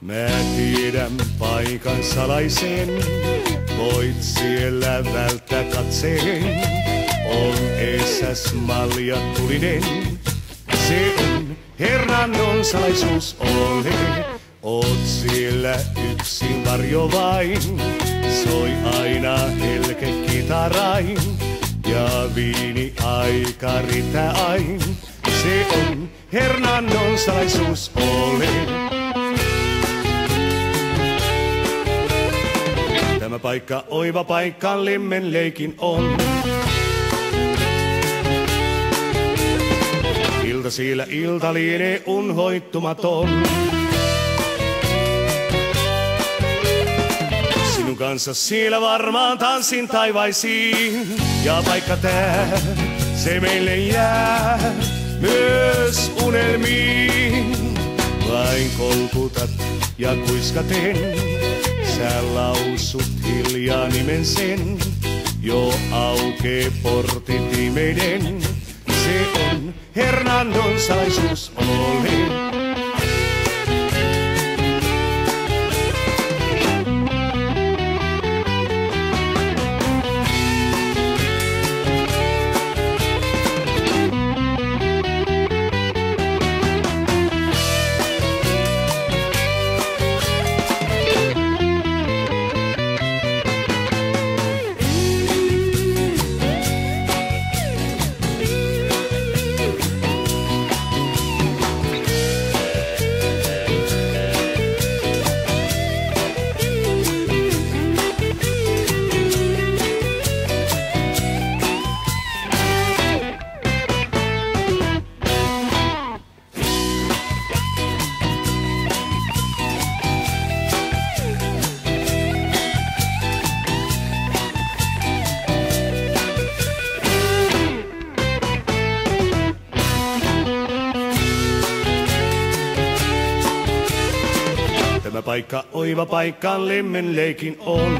Mä tiedän paikan salaisen, voit siellä välttää katseen. On esäs malja tulinen, se on Hernandon salaisuus ole. Oot siellä yksin varjo vain, soi aina helke kitarain. Ja viini aika riittää ain, se on Hernandon salaisuus ole. Tämä paikka oiva paikka lemmenleikin on. Ilta siellä ilta lienee unhoittumaton. Sinun kanssa siellä varmaan tanssin taivaisiin. Ja paikka tää, se meille jää myös unelmiin. Vain kolkutat ja kuiskaten, sä lausut hiljaa nimen sen. Jo aukee portit imeiden, se on Hernandon salaisuus ole. Tämä paikka oiva paikka lemmenleikin on.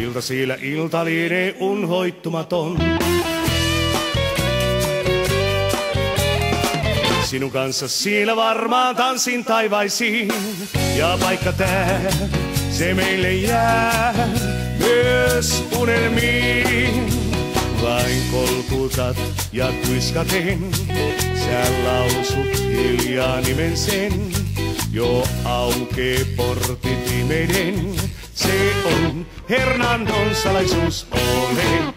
Ilta siellä ilta lienee unhoittumaton. Sinun kanssa siellä varmaan tanssin taivaisiin. Ja paikka tää, se meille jää myös unelmiin. Vain kolkutat ja kuiskaten, sä lausut hiljaa nimen sen. Jo aukee portit imeiden, se on Hernandon salaisuus ole.